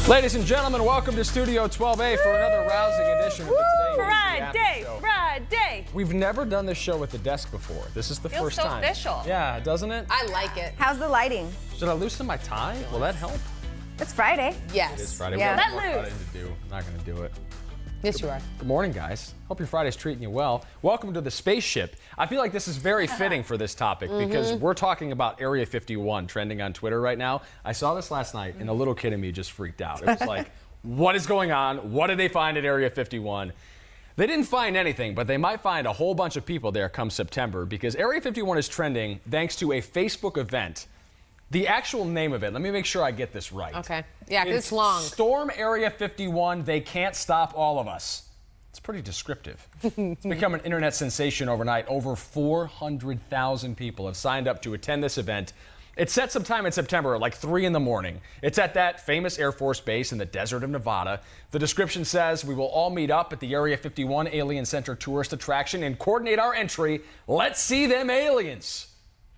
Ladies and gentlemen, welcome to Studio 12A for another rousing edition of the Today Friday, Show. Friday. We've never done this show with the desk before. This is the Feels first so time. official. Yeah, doesn't it? I like it. How's the lighting? Should I loosen my tie? Will that help? It's Friday. Yes. It's Friday. Yeah. We have Let more loose. Friday to do. I'm not going to do it. Yes, you are. Good morning, guys. Hope your Friday's treating you well. Welcome to the spaceship. I feel like this is very fitting for this topic because we're talking about Area 51 trending on Twitter right now. I saw this last night and the little kid in me just freaked out. It was like, what is going on? What did they find at Area 51? They didn't find anything, but they might find a whole bunch of people there come September because Area 51 is trending thanks to a Facebook event. The actual name of it, let me make sure I get this right. Okay. Yeah, 'cause it's long. Storm Area 51, they can't stop all of us. It's pretty descriptive. It's become an internet sensation overnight. Over 400,000 people have signed up to attend this event. It's set sometime in September at like 3 in the morning. It's at that famous Air Force base in the desert of Nevada. The description says we will all meet up at the Area 51 Alien Center tourist attraction and coordinate our entry. Let's see them aliens.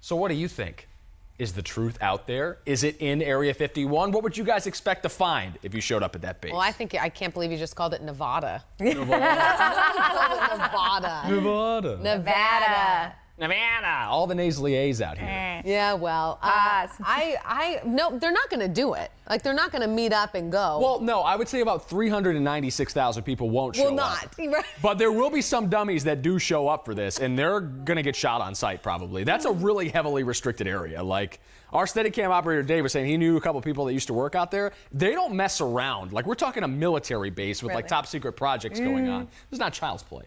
So what do you think? Is the truth out there? Is it in Area 51? What would you guys expect to find if you showed up at that base? Well, I can't believe you just called it Nevada. Nevada. Nevada. Nevada. All the nasally A's out here. Yeah, well, no, they're not going to do it. Like, they're not going to meet up and go. Well, no, I would say about 396,000 people won't show up. Right. But there will be some dummies that do show up for this, and they're going to get shot on sight probably. That's a really heavily restricted area. Like, our Steadicam operator Dave was saying he knew a couple people that used to work out there. They don't mess around. Like, we're talking a military base with like top secret projects going on. This is not child's play.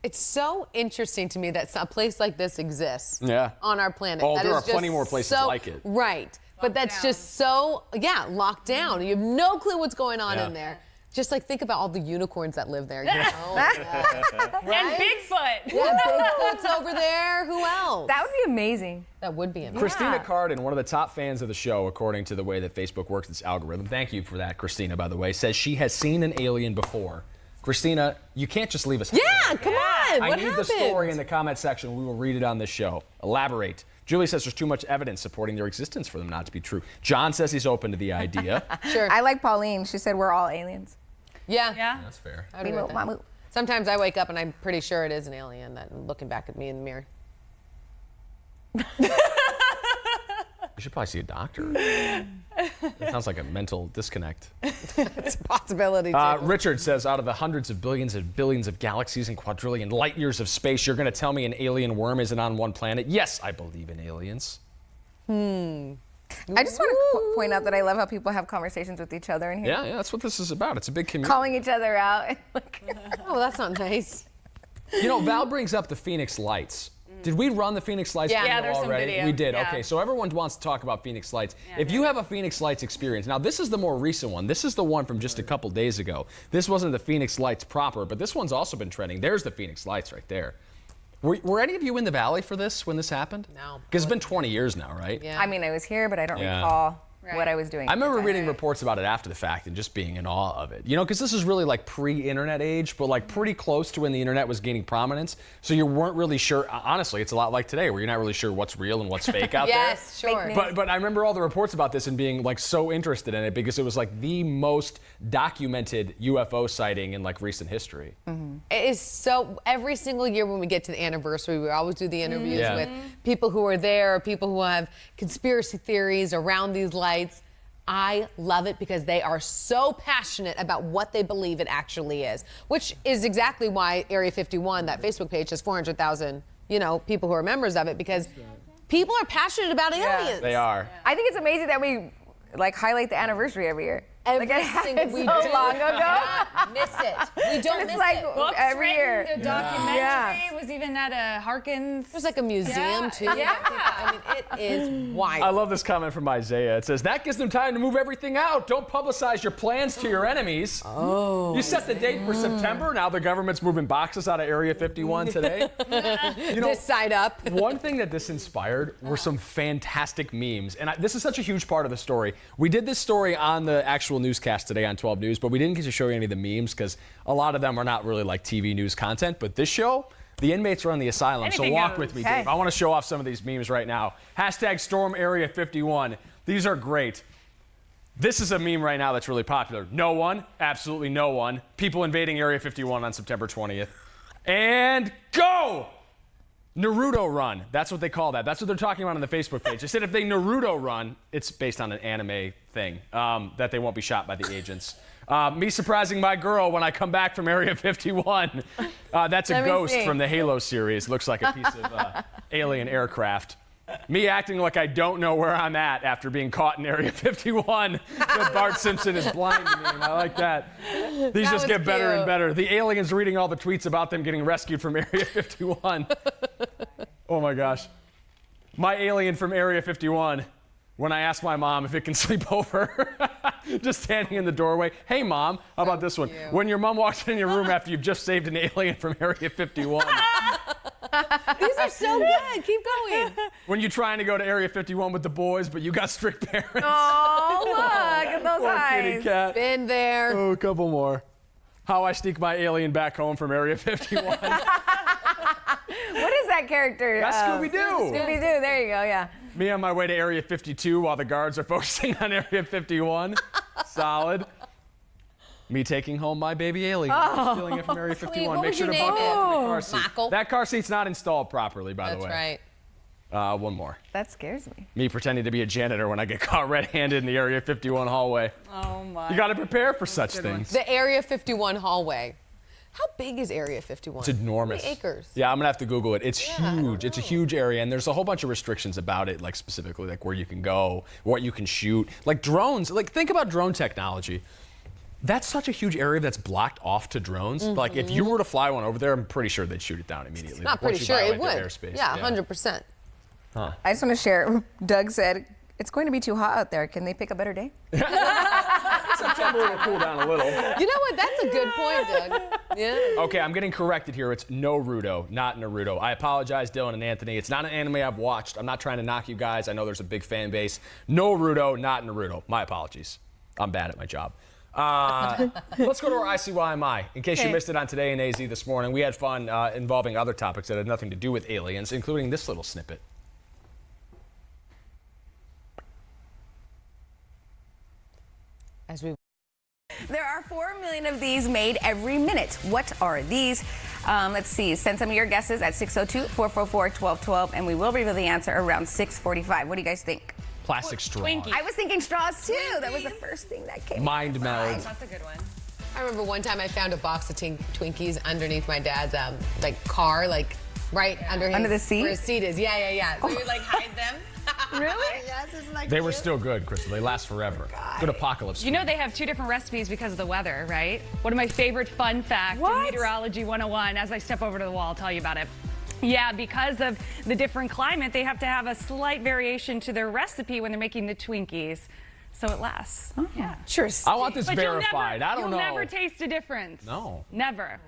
It's so interesting to me that a place like this exists on our planet. Oh, That there is are plenty just more places so, like it. Right. But that's just so, locked down. You have no clue what's going on in there. Just like think about all the unicorns that live there. You know? And Bigfoot. Yeah, Bigfoot's over there. Who else? That would be amazing. That would be amazing. Christina Cardin, one of the top fans of the show, according to the way that Facebook works its algorithm, thank you for that, Christina, by the way, says she has seen an alien before. Christina, you can't just leave us. Yeah, come on. I What need happened? the story in the comment section. We will read it on this show. Elaborate. Julie says there's too much evidence supporting their existence for them not to be true. John says he's open to the idea. Sure. I like Pauline. She said we're all aliens. Yeah. That's fair. I would agree with that. Sometimes I wake up and I'm pretty sure it is an alien that's looking back at me in the mirror. You should probably see a doctor. That sounds like a mental disconnect. It's a possibility, too. Richard says, out of the hundreds of billions and billions of galaxies and quadrillion light years of space, you're going to tell me an alien worm isn't on one planet? Yes, I believe in aliens. I just want to point out that I love how people have conversations with each other in here. Yeah, that's what this is about. It's a big community. Calling each other out. Oh, that's not nice. You know, Val brings up the Phoenix Lights. Did we run the Phoenix Lights Yeah. video Yeah, there's some already? video. We did. Yeah. Okay, so everyone wants to talk about Phoenix Lights. If you have a Phoenix Lights experience, now this is the more recent one. This is the one from just a couple days ago. This wasn't the Phoenix Lights proper, but this one's also been trending. There's the Phoenix Lights right there. Were any of you in the Valley for this when this happened? No. Because it's been 20 years now, right? Yeah. I mean, I was here, but I don't Yeah. recall what I was doing. I remember reading reports about it after the fact and just being in awe of it. You know, because this is really like pre-internet age, but like pretty close to when the internet was gaining prominence. So you weren't really sure. Honestly, it's a lot like today where you're not really sure what's real and what's fake out Yes, there. sure. But I remember all the reports about this and being like so interested in it because it was like the most documented UFO sighting in like recent history. It is so, every single year when we get to the anniversary, we always do the interviews Yeah. with people who are there, people who have conspiracy theories around these lights. I love it because they are so passionate about what they believe it actually is, which is exactly why Area 51, that Facebook page, has 400,000, people who are members of it, because people are passionate about aliens. They are. I think it's amazing that we highlight the anniversary every year. Every it happened single so long ago. not miss it. We don't It's miss like it. Books every year. written, the documentary Yeah. was even at a Harkins. There's like a museum, too. Yeah. I mean, it is wild. I love this comment from Isaiah. It says, that gives them time to move everything out. Don't publicize your plans to your enemies. Oh. You set the date for September. Now the government's moving boxes out of Area 51 today. This side up. One thing that this inspired were some fantastic memes. And this is such a huge part of the story. We did this story on the actual newscast today on 12 News, but we didn't get to show you any of the memes because a lot of them are not really like TV news content. But this show, the inmates are in the asylum, Anything so walk goes. with me, Okay. Dave. I want to show off some of these memes right now. Hashtag Storm Area 51. These are great. This is a meme right now that's really popular. No one, absolutely no one. People invading Area 51 on September 20th. And go! Naruto run. That's what they call that. That's what they're talking about on the Facebook page. They said if they Naruto run, it's based on an anime thing, that they won't be shot by the agents. Me surprising my girl when I come back from Area 51. That's a Let me ghost see. from the Halo series. Looks like a piece of alien aircraft. Me acting like I don't know where I'm at after being caught in Area 51. That Bart Simpson is blind to me, and I like that. These That just was get better and cute. better. The aliens reading all the tweets about them getting rescued from Area 51. Oh my gosh. My alien from Area 51, when I asked my mom if it can sleep over, just standing in the doorway. Hey mom, how about this one? cute. When your mom walks in your room after you've just saved an alien from Area 51. These are so good. Keep going. When you're trying to go to Area 51 with the boys, but you got strict parents. Oh, look at those Poor kitty eyes. cat. Been there. Oh, a couple more. How I sneak my alien back home from Area 51. What is that character? That's Scooby-Doo. Scooby-Doo. There you go. Yeah. Me on my way to Area 52 while the guards are focusing on Area 51. Solid. Me taking home my baby alien, stealing it from Area 51. what Make would sure you to name buckle it? up in the car seat. Michael? That car seat's not installed properly, by That's the way. right. One more. That scares me. Me pretending to be a janitor when I get caught red-handed in the Area 51 hallway. Oh my. You got to prepare for such things. The Area 51 hallway. How big is Area 51? It's enormous. How many acres? Yeah, I'm gonna have to Google it. It's Yeah, I don't huge. It's a huge area, and there's a whole bunch of restrictions about it, like specifically like where you can go, what you can shoot, like drones. Like think about drone technology. That's such a huge area that's blocked off to drones. Like if you were to fly one over there, I'm pretty sure they'd shoot it down immediately. Not like, once pretty you sure it violate would. their airspace. Yeah, 100%. I just want to share. Doug said it's going to be too hot out there. Can they pick a better day? September will cool down a little. You know what? That's a good point, Doug. Yeah. Okay, I'm getting corrected here. It's Naruto, not Naruto. I apologize, Dylan and Anthony. It's not an anime I've watched. I'm not trying to knock you guys. I know there's a big fan base. Naruto, not Naruto. My apologies. I'm bad at my job. Let's go to our ICYMI. In case you Okay. missed it on Today in AZ this morning, we had fun involving other topics that had nothing to do with aliens, including this little snippet. As we There are 4 million of these made every minute. What are these? Let's see. Send some of your guesses at 602-444-1212, and we will reveal the answer around 6:45. What do you guys think? Plastic straw. Twinkie. I was thinking straws too. That was the first thing that came. Mind meld. That's a good one. I remember one time I found a box of Twinkies underneath my dad's like car, like right under his Under the seat? where his seat is. Yeah. So we would like hide them. Really? Yes, isn't that They were cute? still good, Crystal. They last forever. Good apocalypse. You know they have 2 different recipes because of the weather, right? One of my favorite fun facts in What? Meteorology 101, as I step over to the wall, I'll tell you about it. Yeah, because of the different climate, they have to have a slight variation to their recipe when they're making the Twinkies, so it lasts. Yeah. Interesting. I want this But verified. I don't you'll know. never taste a difference. No. Never.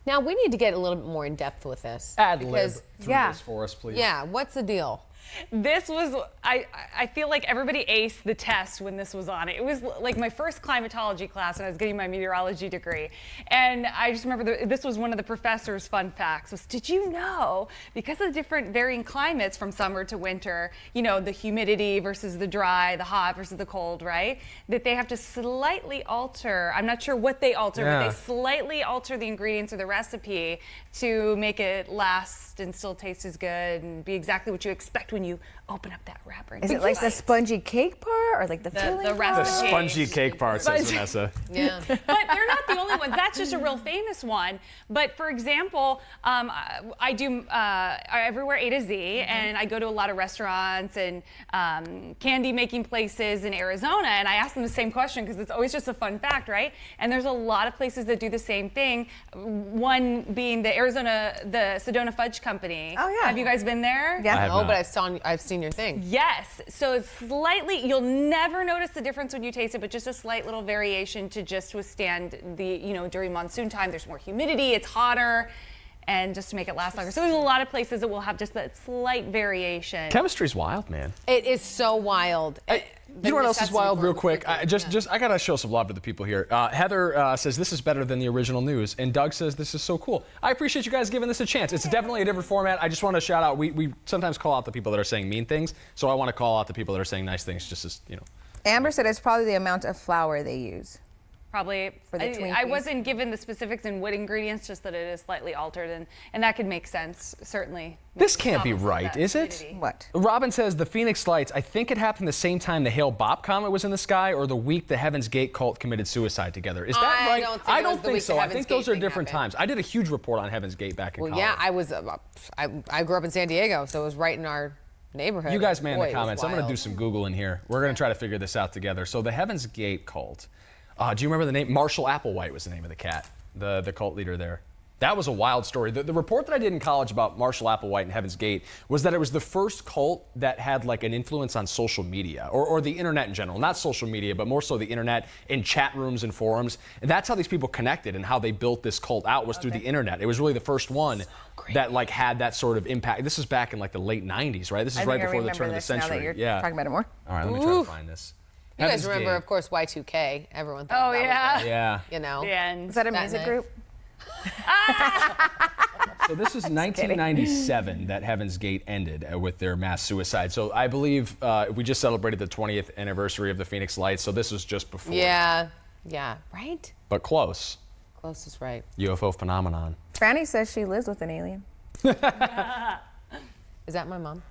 Now we need to get a little bit more in depth with this. Ad lib because- through yeah. this for us, please. Yeah, what's the deal? This was, I feel like everybody aced the test when this was on. It was like my first climatology class when I was getting my meteorology degree. And I just remember this was one of the professor's fun facts was, did you know, because of the different varying climates from summer to winter, you know, the humidity versus the dry, the hot versus the cold, right? That they have to slightly alter, I'm not sure what they alter, but Yeah. they slightly alter the ingredients of the recipe to make it last and still taste as good and be exactly what you expect when you open up that wrapper. Is it like the spongy cake part or like the filling the part? The recipe? spongy cake part, says Vanessa. Yeah. But they're not the only ones. That's just a real famous one. But for example, I do I everywhere A to Z, and I go to a lot of restaurants and candy making places in Arizona, and I ask them the same question because it's always just a fun fact, right? And there's a lot of places that do the same thing. One being the Sedona Fudge Company. Oh, yeah. Have you guys been there? Yeah. I have Oh, not. but I've seen your thing. Yes. So it's slightly, you'll never notice the difference when you taste it, but just a slight little variation to just withstand the, you know, during monsoon time, there's more humidity, it's hotter, and just to make it last longer. So there's a lot of places that will have just that slight variation. Chemistry's wild, man. It is so wild. You know what else is wild, real quick? I gotta show some love to the people here. Heather says this is better than the original news, and Doug says this is so cool. I appreciate you guys giving this a chance. It's definitely a different format. I just want to shout out. We sometimes call out the people that are saying mean things, so I want to call out the people that are saying nice things, just as you know. Amber said it's probably the amount of flour they use. Probably. For the I Twinkies. wasn't given the specifics and what ingredients, just that it is slightly altered, and that could make sense, certainly. This can't be Obviously, right, that is it? community. What? Robin says the Phoenix Lights, I think it happened the same time the Hale Bopp comet was in the sky or the week the Heaven's Gate cult committed suicide together. Is that I right? don't think I it was don't the think week so. the I Heaven's think those Gate are thing different happened. times. I did a huge report on Heaven's Gate back in Well, college. yeah, I was. I grew up in San Diego, so it was right in our neighborhood. You guys man in Boy, the it was comments. I'm going to wild. do some Googling here. We're going to try to figure this out together. So the Heaven's Gate cult. Do you remember the name? Marshall Applewhite was the name of the cat, the cult leader there. That was a wild story. The report that I did in college about Marshall Applewhite and Heaven's Gate was that it was the first cult that had like an influence on social media or the internet in general. Not social media, but more so the internet in chat rooms and forums. And that's how these people connected and how they built this cult out was through the internet. It was really the first one that like had that sort of impact. This is back in like the late 90s, right? This is I right think I before the remember turn of the this now that century. you're Yeah. talking about it more. All right, let me try to find this. You guys Heaven's remember, Gate. of course, Y2K. Everyone thought Oh, that yeah. was Yeah. you know. And Is that a That music night. group? So this is 1997 that Heaven's Gate ended with their mass suicide. So I believe we just celebrated the 20th anniversary of the Phoenix Lights. So this was just before. Yeah, right. But close. Close is right. UFO phenomenon. Franny says she lives with an alien. Is that my mom?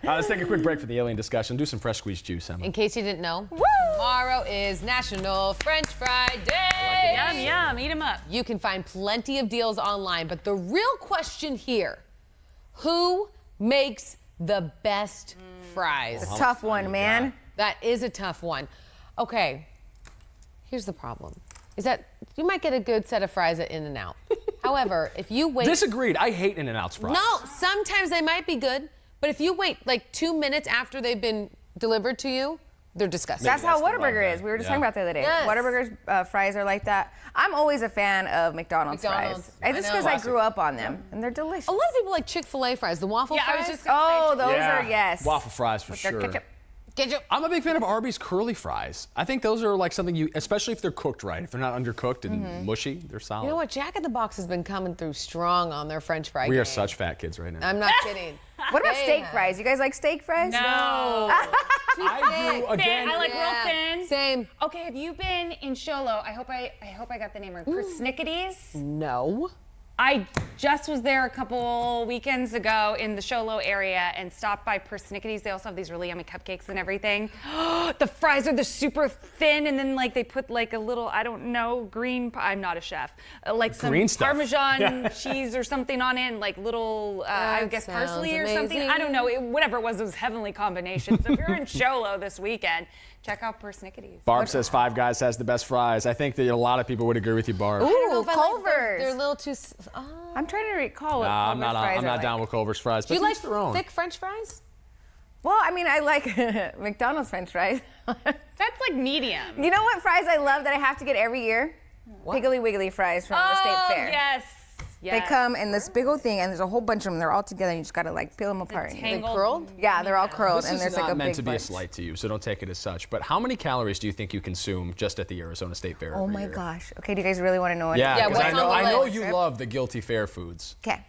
Let's take a quick break for the alien discussion. Do some fresh squeezed juice, Emma. In case you didn't know, tomorrow is National French Fry Day. Yum, yum, eat them up. You can find plenty of deals online, but the real question here, who makes the best fries? Tough one, man. That is a tough one. Okay, here's the problem, is that you might get a good set of fries at In-N-Out. However, if you wait... Disagreed. I hate In-N-Out's fries. No, sometimes they might be good, but if you wait like 2 minutes after they've been delivered to you, they're disgusting. That's how that's the Whataburger rub is. We were just then. talking about the other day. Yes. Whataburger's fries are like that. I'm always a fan of McDonald's McDonald's, fries. I Just know. because I grew up on them, and they're delicious. A lot of people like Chick-fil-A fries, the waffle Yeah, I fries. was just gonna Oh, say, those Yeah. are yes. Waffle fries for With their sure. ketchup. Ketchup. I'm a big fan of Arby's curly fries. I think those are like something you, especially if they're cooked right. If they're not undercooked and mushy, they're solid. You know what? Jack in the Box has been coming through strong on their French fry We are game. such fat kids right now. I'm not kidding. What about They steak have- fries? You guys like steak fries? No. I do again. I like Yeah, real thin. Same. Okay, have you been in Sholo? I hope I got the name right. Persnicketies? No. I just was there a couple weekends ago in the Sholo area and stopped by Persnicketies. They also have these really yummy cupcakes and everything. The fries are the super thin, and then like they put like a little, I don't know, green. I'm not a chef. Like some Green stuff. Parmesan cheese or something on it, and like little, I That guess sounds parsley or something. amazing. I don't know. Whatever it was heavenly combination. So if you're in Sholo this weekend, check out Persnicketies. Barb says Five Guys has the best fries. I think that a lot of people would agree with you, Barb. I don't know Ooh, if I like them. Culver's. They're a little too. I'm trying to recall what I'm Culver's not. fries I'm are not like. down with Culver's fries. Do But you like each their own. thick French fries? Well, I mean, I like McDonald's French fries. That's like medium. You know what fries I love that I have to get every year? Piggly Wiggly fries from the State Fair. Yes. They come in this big old thing, and there's a whole bunch of them. They're all together, and you just gotta like peel them apart. tangled- curled? Yeah, they're all curled, This and is there's not like a meant big to be a bunch. slight to you, so don't take it as such. But how many calories do you think you consume just at the Arizona State Fair? Oh every my year? gosh. Okay, do you guys really want to know? Yeah, Yeah, 'cause what's I know. on the I know list? you love the guilty fair foods. Okay.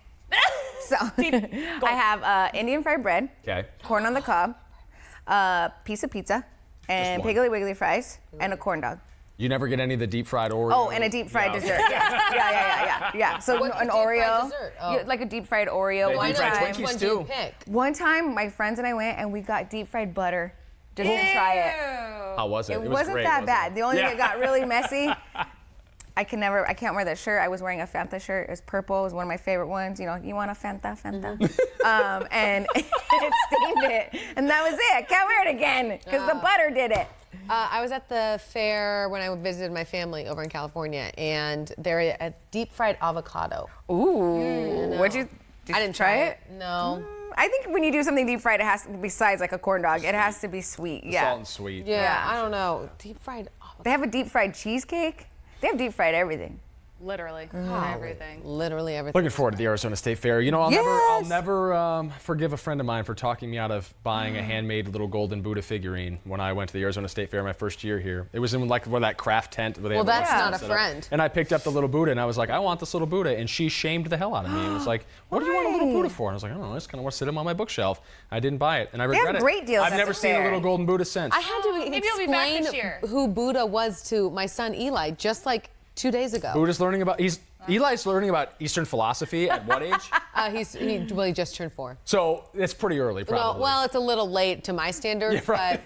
So I have Indian fried bread, Okay. corn on the cob, piece of pizza, and Just one. Piggly Wiggly fries, and a corn dog. You never get any of the deep fried Oreo. Oh, and a deep fried Yeah. dessert. Yeah. So What's an the deep fried Oreo, dessert? Oh. yeah, like a deep fried Oreo. They One deep fried time, Twinkies Which one do you too. pick? one time, my friends and I went and we got deep fried butter just to try it. How was it? It was wasn't great, that wasn't bad. it? The only thing Yeah. that got really messy, I can't wear that shirt. I was wearing a Fanta shirt. It was purple. It was one of my favorite ones. You know, you want a Fanta? And it steamed it. And that was it. I can't wear it again because the butter did it. I was at the fair when I visited my family over in California, and they're a deep fried avocado. Ooh. Did I didn't you try it? No. I think when you do something deep fried, it has to, besides like a corn dog, it has to be sweet. Yeah. Salt and sweet. Yeah, Yeah. I don't know. Deep fried avocado. They have a deep fried cheesecake. They have deep fried everything. Literally. Everything. Literally everything. Looking forward to the Arizona State Fair. You know, I'll Yes! never forgive a friend of mine for talking me out of buying a handmade little golden Buddha figurine when I went to the Arizona State Fair my first year here. It was in like where that craft tent. Where they Well, have the that's restaurant not a set up. friend. And I picked up the little Buddha and I was like, I want this little Buddha. And she shamed the hell out of me and was like, what do you want a little Buddha for? And I was like, I don't know, I just kind of want to sit him on my bookshelf. I didn't buy it, and I regret it. great deals I've at never the seen a fair. little golden Buddha since. I had to Maybe you'll be back explain this year. who Buddha was to my son Eli just like 2 days ago. Buddha's learning about Eli's learning about Eastern philosophy at what age? He just turned 4. So it's pretty early, probably. No, well, it's a little late to my standards, Yeah, right.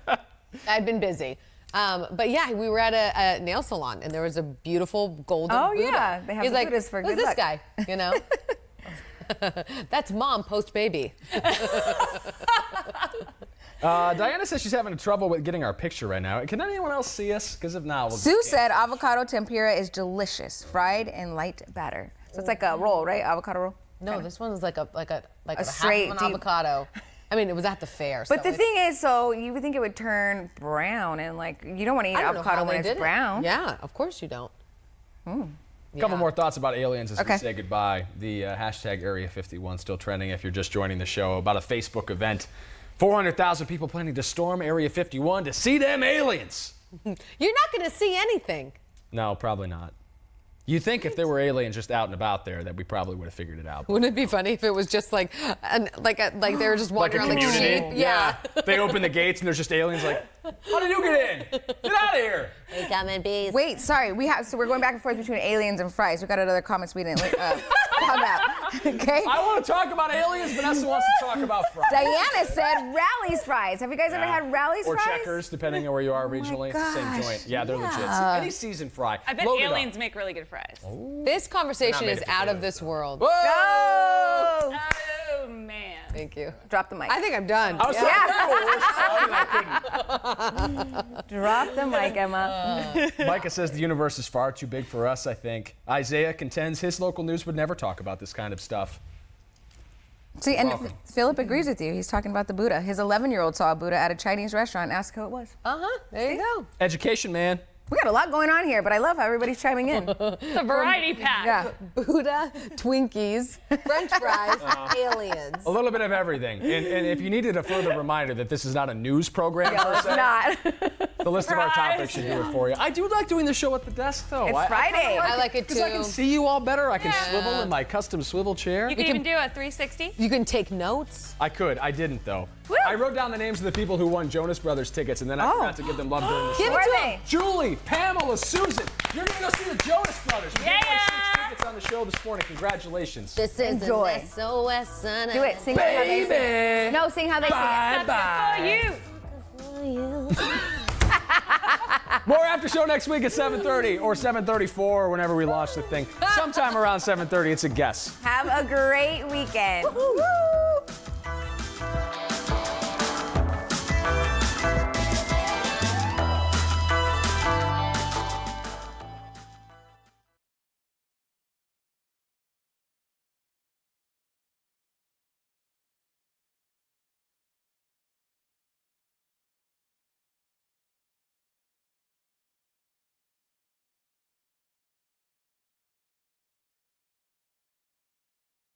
but I've been busy. But yeah, we were at a nail salon, and there was a beautiful golden Oh, Buddha. yeah. They have He's the like, Buddhas for who's good this luck." guy? You know? That's mom post-baby. Diana says she's having trouble with getting our picture right now. Can anyone else see us? Because if not, we'll Sue said avocado tempura is delicious, fried in light batter. So it's like a roll, right? Avocado roll. No, this one was like a straight, half of an deep- avocado. I mean, it was at the fair. But so the thing is, so you would think it would turn brown, and like you don't want to eat I don't know avocado how when they it's did it. brown. Yeah, of course you don't. A couple more thoughts about aliens as we Okay. say goodbye. The hashtag Area 51 still trending if you're just joining the show about a Facebook event. 400,000 people planning to storm Area 51 to see them aliens. You're not going to see anything. No, probably not. You think if there were aliens just out and about there that we probably would have figured it out. Wouldn't it be funny if it was just like they were just Like walking a around like community? sheep? Yeah. They open the gates and there's just aliens like, how did you get in? Get out of here. They come in peace. Wait, sorry. So we're going back and forth between aliens and fries. We got other comments we didn't talk about. Okay. I want to talk about aliens. Vanessa wants to talk about fries. Diana said Rally's fries. Have you guys ever had Rally's or fries? Checkers, depending on where you are regionally. It's the same gosh, joint. Yeah, they're legit. yeah. Any seasoned fry. I bet load it up. aliens make really good fries. This conversation made is it for out of good, this world. Whoa! Oh! Oh, man. Thank you. Drop the mic. I think I'm done. I was Drop the mic, Emma. Micah says the universe is far too big for us, I think. Isaiah contends his local news would never talk about this kind of stuff. See, and Welcome. Philip agrees with you. He's talking about the Buddha. His 11-year-old saw a Buddha at a Chinese restaurant and asked who it was. There you go. Education, man. We got a lot going on here, but I love how everybody's chiming in. It's a variety pack. Yeah. Buddha, Twinkies, French fries, aliens. A little bit of everything. And if you needed a further reminder that this is not a news program, per It's se, not. the list of our Surprise. topics should do it for you. I do like doing the show at the desk, though. It's Friday. I like it Because I can too. see you all better. I can swivel in my custom swivel chair. You can even do a 360. You can take notes. I could. I didn't, though. Woo. I wrote down the names of the people who won Jonas Brothers tickets, and then I forgot to give them love during the show. Give Who it are to they? him. Julie, Pamela, Susan, you're going to go see the Jonas Brothers. We gave away Yeah. 6 tickets on the show this morning. Congratulations. This is Enjoy. an SOS son. Do it. Sing how they sing. Baby. No, sing how they sing it. Bye-bye. For you. More after show next week at 7:30 or 7:34 or whenever we launch the thing. Sometime around 7:30. It's a guess. Have a great weekend. Woo.